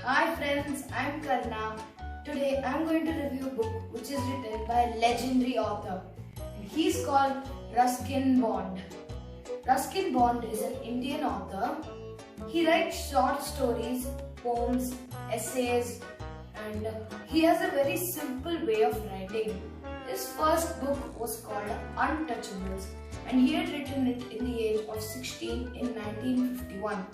Hi friends, I'm Karna. Today I'm going to review a book which is written by a legendary author. He's called Ruskin Bond. Ruskin Bond is an Indian author. He writes short stories, poems, essays, and he has a very simple way of writing. His first book was called Untouchables and he had written it in the age of 16 in 1951.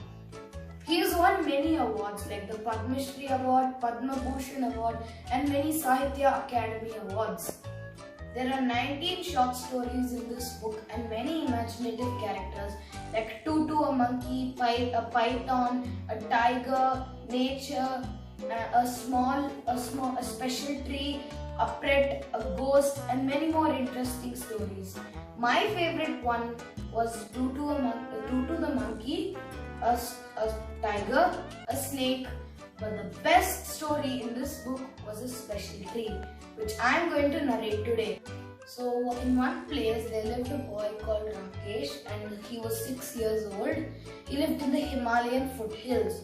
He has won many awards like the Padma Shri Award, Padma Bhushan Award and many Sahitya Academy Awards. There are 19 short stories in this book and many imaginative characters like Tutu, a monkey, a python, a tiger, nature, a special tree, a pet, a ghost and many more interesting stories. My favorite one was Tutu the monkey, a tiger, a snake, but the best story in this book was a special tree, which I am going to narrate today. So in one place there lived a boy called Rakesh and he was 6 years old. He lived in the Himalayan foothills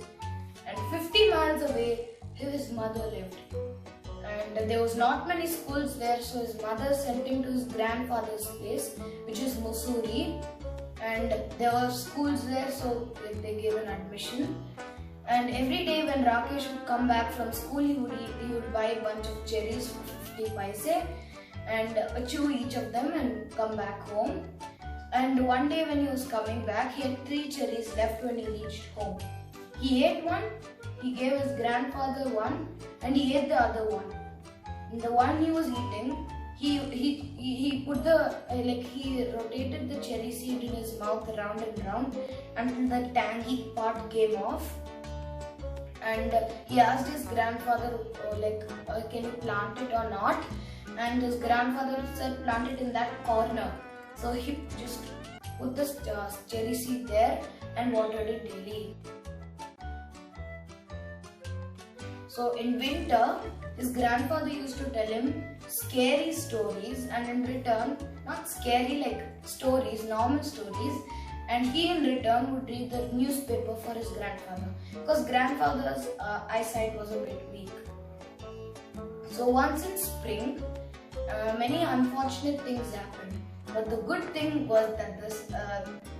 and 50 miles away his mother lived. And there was not many schools there, so his mother sent him to his grandfather's place, which is Mussoorie. And there were schools there, so they gave an admission. And every day when Rakesh would come back from school, he would buy a bunch of cherries for 50 paise and chew each of them and come back home. And one day when he was coming back, he had 3 cherries left when he reached home. He ate one, he gave his grandfather one, and he ate the other one. And the one he was eating, he put he rotated the cherry seed in his mouth round and round until the tangy part came off. And he asked his grandfather can you plant it or not? And his grandfather said plant it in that corner. So he just put the cherry seed there and watered it daily. So in winter, his grandfather used to tell him scary stories, and in return, not scary like stories, normal stories, and he in return would read the newspaper for his grandfather because grandfather's eyesight was a bit weak. So once in spring, many unfortunate things happened, but the good thing was that this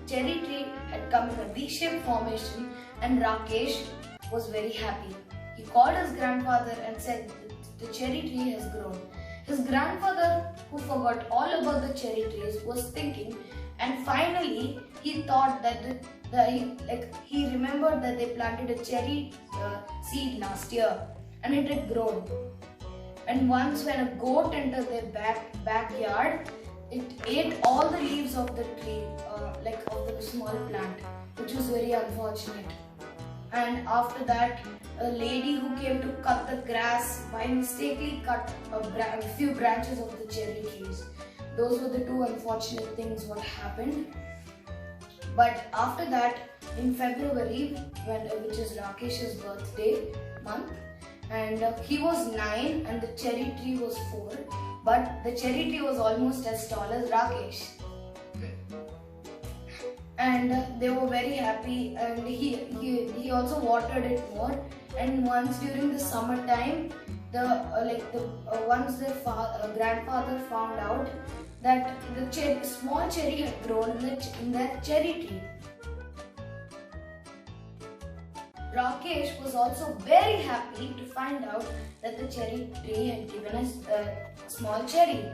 cherry tree had come in a V-shaped formation and Rakesh was very happy. He called his grandfather and said the cherry tree has grown. His grandfather, who forgot all about the cherry trees, was thinking, and finally he thought that he remembered that they planted a cherry seed last year and it had grown. And once when a goat entered their backyard, it ate all the leaves of the tree, of the small plant, which was very unfortunate. And after that, a lady who came to cut the grass by mistakenly cut a few branches of the cherry trees. Those were the 2 unfortunate things what happened. But after that, in February, which is Rakesh's birthday month, and he was 9 and the cherry tree was 4, but the cherry tree was almost as tall as Rakesh. And they were very happy, and he also watered it more. And once during the summertime, once their grandfather found out that the small cherry had grown in that cherry tree. Rakesh was also very happy to find out that the cherry tree had given us a small cherry.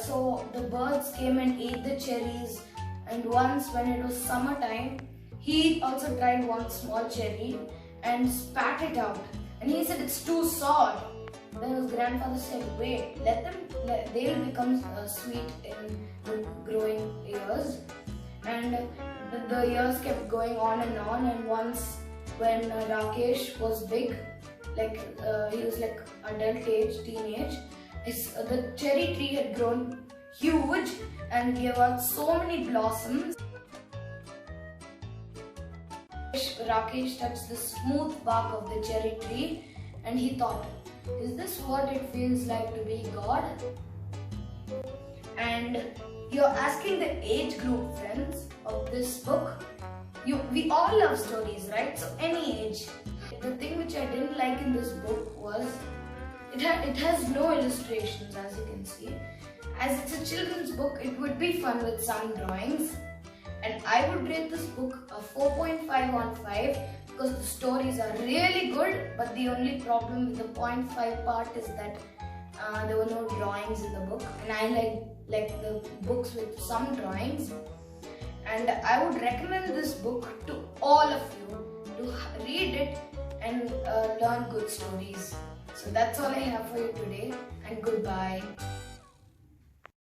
So the birds came and ate the cherries. And once when it was summertime, he also tried one small cherry and spat it out. And he said it's too sour. Then his grandfather said, wait, they'll become sweet in the growing years. And the years kept going on. And once when Rakesh was big, he was like adult age, teenage, the cherry tree had grown huge and gave out so many blossoms. Rakesh touched the smooth bark of the cherry tree and he thought, is this what it feels like to be God? And you're asking the age group, friends, of this book. We all love stories, right? So any age. The thing which I didn't like in this book was it has no illustrations, as you can see. As it's a children's book, it would be fun with some drawings. And I would rate this book a 4.5 on 5 because the stories are really good, but the only problem with the 0.5 part is that there were no drawings in the book, and I like the books with some drawings. And I would recommend this book to all of you to read it and learn good stories. So that's all I have for you today, and goodbye.